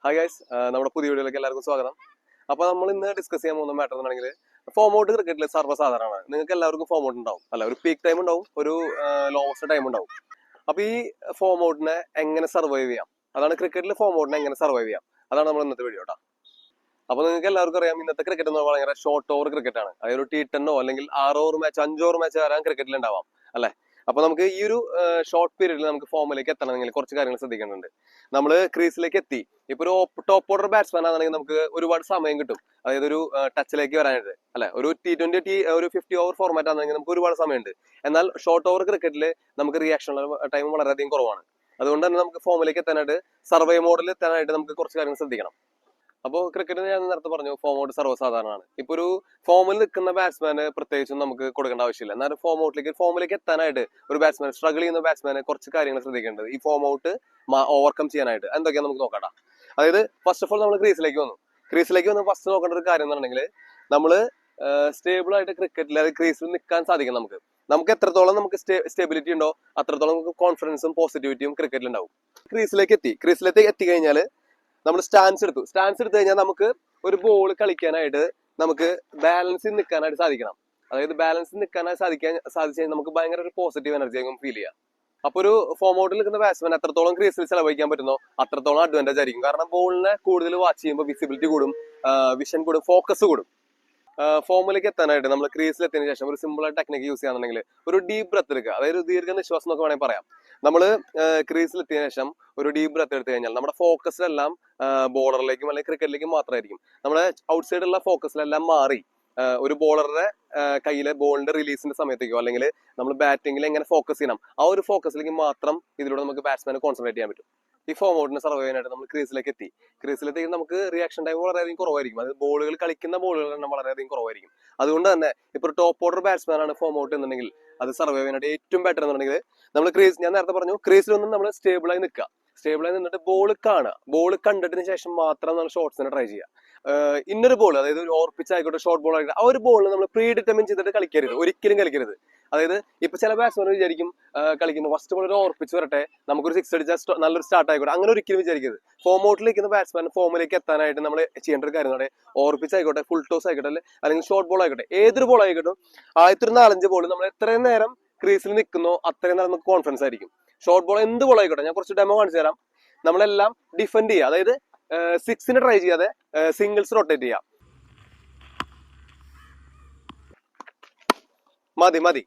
Hi guys, നമ്മുടെ പുതിയ വീഡിയോയിലേക്ക് എല്ലാവർക്കും സ്വാഗതം. അപ്പോൾ നമ്മൾ ഇന്ന് ഡിസ്കസ് ചെയ്യാൻ പോകുന്ന മാറ്റർ എന്നുണ്ടെങ്കിൽ ഫോം ഔട്ട് ക്രിക്കറ്റിൽ സർവ്വസാധാരണമാണ്. നിങ്ങൾക്ക് എല്ലാവർക്കും ഫോം ഔട്ട് ഉണ്ടാവും, അല്ല ഒരു പീക്ക് ടൈം ഉണ്ടാവും, ഒരു ലോവസ്റ്റ് ടൈം ഉണ്ടാവും. അപ്പോൾ ഈ ഫോം ഔട്ടിനെ എങ്ങനെ സർവൈവ് ചെയ്യാം, അതാണ് ക്രിക്കറ്റിൽ ഫോം ഔട്ടിനെ എങ്ങനെ സർവൈവ് ചെയ്യാം, അതാണ് നമ്മൾ ഇന്നത്തെ വീഡിയോ കേട്ടോ. അപ്പോൾ നിങ്ങൾക്ക് എല്ലാവർക്കും അറിയാം, ഇന്നത്തെ ക്രിക്കറ്റ് എന്ന് പറഞ്ഞാൽ ഭയങ്കര ഷോർട്ട് ഓവർ ക്രിക്കറ്റ് ആണ്. അതായത് ഒരു T10 അല്ലെങ്കിൽ 6 ഓവർ മാച്ച് 5 ഓവർ മാച്ച് വരാൻ ക്രിക്കറ്റിൽ ഉണ്ടാവാം അല്ലെ. അപ്പൊ നമുക്ക് ഈ ഒരു ഷോർട്ട് പീരീഡിൽ നമുക്ക് ഫോമിലേക്ക് എത്തണമെങ്കിൽ കുറച്ച് കാര്യങ്ങൾ ശ്രദ്ധിക്കേണ്ടതുണ്ട്. നമ്മൾ ക്രീസിലേക്ക് എത്തി, ഇപ്പൊ ഒരു ടോപ്പ് ഓർഡർ ബാറ്റ്സ്മാൻ ആണെങ്കിൽ നമുക്ക് ഒരുപാട് സമയം കിട്ടും, അതായത് ഒരു ടച്ചിലേക്ക് വരാനായിട്ട് അല്ലെ. ഒരു T20 ഒരു 50 ഓവർ ഫോർമാറ്റ് ആണെങ്കിൽ നമുക്ക് ഒരുപാട് സമയമുണ്ട്. എന്നാൽ ഷോർട്ട് ഓവർ ക്രിക്കറ്റിൽ നമുക്ക് റിയാക്ഷൻ ടൈം വളരെയധികം കുറവാണ്. അതുകൊണ്ട് തന്നെ നമുക്ക് ഫോമിലേക്ക് എത്താനായിട്ട്, സർവൈവ് മോഡിൽ എത്താനായിട്ട് നമുക്ക് കുറച്ച് കാര്യങ്ങൾ ശ്രദ്ധിക്കണം. അപ്പോൾ ക്രിക്കറ്റിന് ഞാൻ നേരത്തെ പറഞ്ഞു, ഫോം ഔട്ട് സർവ്വസാധാരണമാണ്. ഇപ്പൊ ഒരു ഫോമിൽ നിൽക്കുന്ന ബാറ്റ്സ്മാന് പ്രത്യേകിച്ചും നമുക്ക് കൊടുക്കേണ്ട ആവശ്യമില്ല. എന്നാലും ഫോമിലേക്ക് എത്താനായിട്ട് ഒരു ബാറ്റ്സ്മാൻ, സ്ട്രഗിൾ ചെയ്യുന്ന ബാറ്റ്സ്മാന് കുറച്ച് കാര്യങ്ങൾ ശ്രദ്ധിക്കേണ്ടത് ഈ ഫോം ഔട്ട് ഓവർകം ചെയ്യാനായിട്ട് എന്തൊക്കെയാണ് നമുക്ക് നോക്കാം. അതായത് ഫസ്റ്റ് ഓഫ് ഓൾ നമ്മൾ ക്രീസിലേക്ക് വന്ന് ഫസ്റ്റ് നോക്കേണ്ട ഒരു കാര്യം എന്ന് പറഞ്ഞിട്ടുണ്ടെങ്കിൽ, നമ്മൾ സ്റ്റേബിൾ ആയിട്ട് ക്രിക്കറ്റിൽ അത് ക്രീസിൽ നിൽക്കാൻ സാധിക്കും. നമുക്ക് എത്രത്തോളം നമുക്ക് സ്റ്റെബിലിറ്റി ഉണ്ടോ അത്രത്തോളം നമുക്ക് കോൺഫിഡൻസും പോസിറ്റിവിറ്റിയും ക്രിക്കറ്റിൽ ഉണ്ടാവും. ക്രീസിലേക്ക് എത്തിക്കഴിഞ്ഞാൽ നമ്മൾ സ്റ്റാൻസ് എടുത്തു കഴിഞ്ഞാൽ നമുക്ക് ഒരു ബോൾ കളിക്കാനായിട്ട് നമുക്ക് ബാലൻസിൽ നിൽക്കാനായിട്ട് സാധിക്കണം. അതായത് ബാലൻസിൽ നിൽക്കാനായിട്ട് സാധിച്ചു കഴിഞ്ഞാൽ നമുക്ക് ഭയങ്കര ഒരു പോസിറ്റീവ് എനർജി ആകും ഫീൽ ചെയ്യാം. അപ്പൊ ഒരു ഫോം ഔട്ടിൽ നിൽക്കുന്ന ബാറ്റ്സ്മാൻ എത്രത്തോളം ക്രീസിൽ ചെലവഴിക്കാൻ പറ്റുന്നോ അത്രത്തോളം അഡ്വാൻറ്റേജ് ആയിരിക്കും. കാരണം ബോളിനെ കൂടുതൽ വാച്ച് ചെയ്യുമ്പോൾ വിസിബിലിറ്റി കൂടും, വിഷൻ കൂടും, ഫോക്കസ് കൂടും. ഫോമിലേക്ക് എത്താനായിട്ട് നമ്മൾ ക്രീസിൽ എത്തിയതിനു ശേഷം ഒരു സിമ്പിൾ ആയിട്ട് ടെക്നിക്ക് യൂസ് ചെയ്യാന്നുണ്ടെങ്കിൽ ഒരു ഡീപ് ബ്രത്ത് എടുക്കുക. അതായത് ദീർഘനിശ്വാസം എന്നൊക്കെ വേണമെങ്കിൽ പറയാം. നമ്മൾ ക്രീസിൽ എത്തിയതിനു ശേഷം ഒരു ഡീപ് ബ്രത്ത് എടുത്തു കഴിഞ്ഞാൽ നമ്മുടെ ഫോക്കസിലെല്ലാം ബോളറിലേക്കും അല്ലെങ്കിൽ ക്രിക്കറ്റിലേക്കും മാത്രമായിരിക്കും. നമ്മുടെ ഔട്ട്സൈഡുള്ള ഫോക്കസിലെല്ലാം മാറി ഒരു ബോളറുടെ കയ്യിലെ ബോളിന്റെ റിലീസിന്റെ സമയത്തേക്കോ അല്ലെങ്കിൽ നമ്മൾ ബാറ്റിംഗിൽ എങ്ങനെ ഫോക്കസ് ചെയ്യണം ആ ഒരു ഫോക്കസിലേക്ക് മാത്രം ഇതിലൂടെ നമുക്ക് ബാറ്റ്സ്മാനെ കോൺസെൻട്രേറ്റ് ചെയ്യാൻ പറ്റും. ഈ ഫോം ഔട്ടിനെ സർവൈവ് ചെയ്യാനായിട്ട് നമ്മൾ ക്രീസിലെത്തി നമുക്ക് റിയാക്ഷൻ ടൈം വളരെയധികം കുറവായിരിക്കും. അത് കളിക്കുന്ന ബോളുകൾ വളരെയധികം കുറവായിരിക്കും. അതുകൊണ്ട് തന്നെ ഇപ്പൊ ഒരു ടോപ്പ് ഓർഡർ ബാറ്റ്സ്മാൻ ആണ് ഫോം ഔട്ട് എന്നുണ്ടെങ്കിൽ അത് സർവൈവ് ചെയ്യാനായിട്ട് ഏറ്റവും ബെറ്റർ എന്നുണ്ടെങ്കിൽ നമ്മൾ ഞാൻ നേരത്തെ പറഞ്ഞു, ക്രീസിലൊന്നും നമ്മൾ സ്റ്റേബിളായി നിന്നിട്ട് ബോൾ കണ്ടതിന് ശേഷം മാത്രം നമ്മൾ ഷോട്ട്സിനെ ട്രൈ ചെയ്യുക. ഇന്നൊരു ബോൾ, അതായത് ഒരു ഓവർ പിച്ച് ആയിക്കോട്ടെ, ഷോർട്ട് ബോൾ ആയിക്കോട്ടെ, ആ ഒരു ബോൾ നമ്മൾ പ്രീ ഡിറ്റർമിൻ ചെയ്തിട്ട് ഒരിക്കലും കളിക്കരുത്. അതായത് ഇപ്പൊ ചില ബാറ്റ്സ്മാൻ വിചാരിക്കും കളിക്കുമ്പോൾ ഫസ്റ്റ് ബോൾ ഒരു ഓവർ പിച്ച് വരട്ടെ, നമുക്കൊരു 6 അടിച്ചാൽ നല്ലൊരു സ്റ്റാർട്ട് ആയിക്കോട്ടെ, അങ്ങനെ ഒരിക്കലും വിചാരിക്കരുത്. ഫോം ഔട്ടിൽ നിൽക്കുന്ന ബാറ്റ്സ്മാൻ ഫോമിലേക്ക് എത്താനായിട്ട് നമ്മൾ ചെയ്യേണ്ട ഒരു കാര്യം, ഓവർ പിച്ച് ആയിക്കോട്ടെ, ഫുൾ ടോസ് ആയിക്കോട്ടെ, അല്ലെങ്കിൽ ഷോർട്ട് ബോൾ ആയിക്കോട്ടെ, ഏതൊരു ബോൾ ആയിക്കോട്ടെ, ആദ്യത്തെ ഒരു 4-5 ബോൾ നമ്മൾ എത്രയും നേരം ക്രീസിൽ നിൽക്കുന്നോ അത്രയും നേരം നമുക്ക് കോൺഫിഡൻസ് ആയിരിക്കും. ഷോർട്ട് ബോൾ എന്ത് ബോൾ ആയിക്കോട്ടെ, ഞാൻ കുറച്ച് ഡെമോ കാണിച്ചു തരാം. നമ്മളെല്ലാം ഡിഫെൻഡ് ചെയ്യുക, അതായത് 6 ട്രൈ ചെയ്യാതെ സിംഗിൾസ് റൊട്ടേറ്റ് ചെയ്യാം. മതി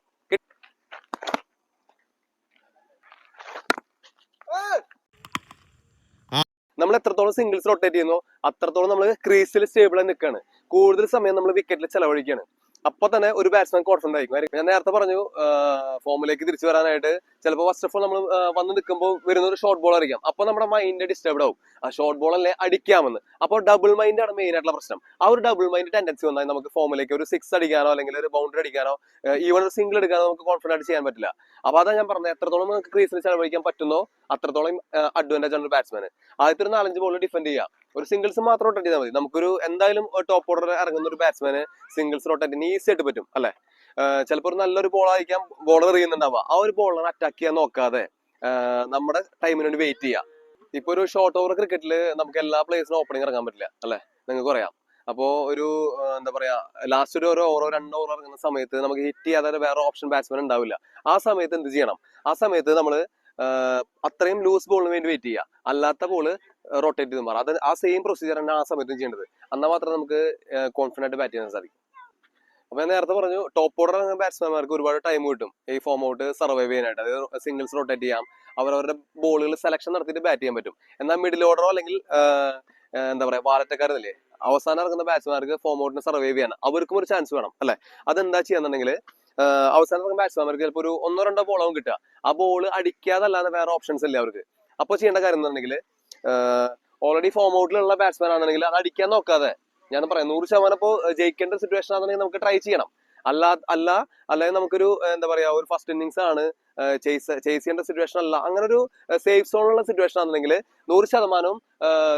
നമ്മൾ എത്രത്തോളം സിംഗിൾസ് റൊട്ടേറ്റ് ചെയ്യുന്നോ അത്രത്തോളം നമ്മൾ ക്രീസിൽ സ്റ്റേബിളായി നിൽക്കുകയാണ്. കൂടുതൽ സമയം നമ്മൾ വിക്കറ്റിൽ ചെലവഴിക്കുകയാണ്. അപ്പൊ തന്നെ ഒരു ബാറ്റ്സ്മാൻ കോൺഫിഡന്റ് ആയിരിക്കും. ഞാൻ നേരത്തെ പറഞ്ഞു, ഫോമിലേക്ക് തിരിച്ചു വരാനായിട്ട് ചിലപ്പോൾ ഫസ്റ്റ് ഓഫ് ഓൾ നമ്മൾ വന്ന് നിൽക്കുമ്പോൾ വരുന്ന ഒരു ഷോർട്ട് ബോൾ ആയിരിക്കാം. അപ്പൊ നമ്മുടെ മൈൻഡ് ഡിസ്റ്റർബ്ഡ് ആവും. ആ ഷോർട്ട് ബോൾ അല്ലേ അടിക്കാമെന്ന്. അപ്പോൾ ഡബിൾ മൈൻഡ് ആണ് മെയിൻ ആയിട്ടുള്ള പ്രശ്നം. ആ ഒരു ഡബിൾ മൈൻഡ് ടെൻഡൻസി വന്നാൽ നമുക്ക് ഫോമിലേക്ക് ഒരു 6 അടിക്കാനോ അല്ലെങ്കിൽ ഒരു ബൗണ്ടറി അടിക്കാനോ ഈവൻ ഒരു സിംഗിൾ എടുക്കാനോ നമുക്ക് കോൺഫിഡന്റ് ആയിട്ട് ചെയ്യാൻ പറ്റില്ല. അപ്പൊ അതാ ഞാൻ പറഞ്ഞത്, എത്രത്തോളം നമുക്ക് ക്രീസിൽ ചെലവഴിക്കാൻ പറ്റുന്നോ അത്രത്തോളം അഡ്വാൻറ്റേജ് ആണ് ഒരു ബാറ്റ്സ്മാന്. ആദ്യത്തെ ഒരു 4-5 ബോൾ ഡിഫെൻഡ് ചെയ്യുക, ഒരു സിംഗിൾസ് മാത്രം റൊട്ടേറ്റ് ചെയ്താൽ മതി. നമുക്കൊരു എന്തായാലും ടോപ്പ് ഓർഡർ ഇറങ്ങുന്ന ഒരു ബാറ്റ്സ്മാന് സിംഗിൾസ് റൊട്ടേറ്റ് ഈസി ആയിട്ട് പറ്റും അല്ലെ. ചിലപ്പോൾ ഒരു നല്ലൊരു ബോൾ ആയിരിക്കാം ബോളർ എറിയുന്നുണ്ടാവുക, ആ ഒരു ബോളർ അറ്റാക്ക് ചെയ്യാൻ നോക്കാതെ നമ്മുടെ ടൈമിന് വേണ്ടി വെയിറ്റ് ചെയ്യുക. ഇപ്പൊ ഒരു ഷോർട്ട് ഓവർ ക്രിക്കറ്റിൽ നമുക്ക് എല്ലാ പ്ലേയേഴ്സിനും ഓപ്പണിംഗ് ഇറങ്ങാൻ പറ്റില്ല അല്ലെ, നിങ്ങൾക്ക് അറിയാം. അപ്പോ ഒരു എന്താ പറയാ, ലാസ്റ്റ് ഒരു ഓവറോ 2 ഓവറോ ഇറങ്ങുന്ന സമയത്ത് നമുക്ക് ഹിറ്റ് ചെയ്യാതെ വേറെ ഓപ്ഷൻ ബാറ്റ്സ്മാൻ ഉണ്ടാവില്ല. ആ സമയത്ത് എന്ത് ചെയ്യണം, ആ സമയത്ത് നമ്മൾ അത്രയും ലൂസ് ബോളിന് വേണ്ടി വെയിറ്റ് ചെയ്യുക. അല്ലാത്ത ബോള് റൊട്ടേറ്റ് ചെയ്ത് മാറാം. അത് ആ സെയിം പ്രൊസീജിയർ ആണ് ആ സമയത്ത് ചെയ്യേണ്ടത്. എന്നാൽ മാത്രമേ നമുക്ക് കോൺഫിഡന്റ് ആയിട്ട് ബാറ്റ് ചെയ്യാൻ സാധിക്കും. അപ്പൊ ഞാൻ നേരത്തെ പറഞ്ഞു, ടോപ്പ് ഓർഡർ ബാറ്റ്സ്മാൻമാർക്ക് ഒരുപാട് ടൈം കിട്ടും ഈ ഫോം ഔട്ട് സർവൈവ് ചെയ്യാനായിട്ട്. അതായത് സിംഗിൾസ് റൊട്ടേറ്റ് ചെയ്യാം, അവരവരുടെ ബോളുകൾ സെലക്ഷൻ നടത്തിയിട്ട് ബാറ്റ് ചെയ്യാൻ പറ്റും. എന്നാൽ മിഡിൽ ഓർഡറോ അല്ലെങ്കിൽ എന്താ പറയാ വാലറ്റക്കാരല്ലേ, അവസാനം ഇറങ്ങുന്ന ബാറ്റ്സ്മാർക്ക് ഫോം ഔട്ടിന് സർവൈവ് ചെയ്യാൻ അവർക്കും ഒരു ചാൻസ് വേണം അല്ലെ. അതെന്താ ചെയ്യാന്നുണ്ടെങ്കിൽ, അവസാനം ഇറങ്ങുന്ന ബാറ്റ്സ്മാർക്ക് ചിലപ്പോൾ ഒരു 1-2 ബോളാവും കിട്ടുക. ആ ബോൾ അടിക്കാതല്ലാതെ വേറെ ഓപ്ഷൻസ് ഇല്ല അവർക്ക്. അപ്പോൾ ചെയ്യേണ്ട കാര്യം എന്നുണ്ടെങ്കിൽ, ഓൾറെഡി ഫോം ഔട്ടിലുള്ള ബാറ്റ്സ്മാൻ ആണെന്നുണ്ടെങ്കിൽ അത് അടിക്കാൻ നോക്കാതെ, ഞാൻ പറയാം 100% ഇപ്പോൾ ജയിക്കേണ്ട സിറ്റുവേഷൻ ആണെന്നുണ്ടെങ്കിൽ നമുക്ക് ട്രൈ ചെയ്യണം. അല്ലെങ്കിൽ നമുക്കൊരു എന്താ പറയാ, ഒരു ഫസ്റ്റ് ഇന്നിങ്സ് ആണ്, ചേസ് ചെയ്യേണ്ട സിറ്റുവേഷൻ അല്ല, അങ്ങനെ ഒരു സേഫ് സോണുള്ള സിറ്റുവേഷൻ ആണെന്നുണ്ടെങ്കിൽ 100%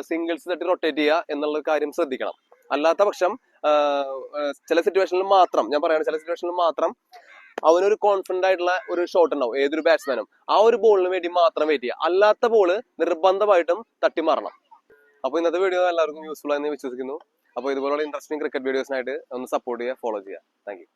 സിംഗിൾസ് തട്ടി റൊട്ടേറ്റ് ചെയ്യുക എന്നുള്ള കാര്യം ശ്രദ്ധിക്കണം. അല്ലാത്ത പക്ഷം ചില സിറ്റുവേഷനിൽ മാത്രം അവനൊരു കോൺഫിഡന്റ് ആയിട്ടുള്ള ഒരു ഷോട്ട് ഉണ്ടാവും ഏതൊരു ബാറ്റ്സ്മാനും. ആ ഒരു ബോളിന് വേണ്ടി മാത്രം വെയിറ്റ് ചെയ്യുക. അല്ലാത്ത ബോള് നിർബന്ധമായിട്ടും തട്ടി മാറണം. അപ്പോൾ ഇന്നത്തെ വീഡിയോ എല്ലാവർക്കും യൂസ്ഫുൾ ആണെന്ന് വിശ്വസിക്കുന്നു. അപ്പോൾ ഇതുപോലുള്ള ഇൻട്രസ്റ്റിംഗ് ക്രിക്കറ്റ് വീഡിയോസിനായിട്ട് ഒന്ന് സപ്പോർട്ട് ചെയ്യുക, ഫോളോ ചെയ്യുക. Thank you.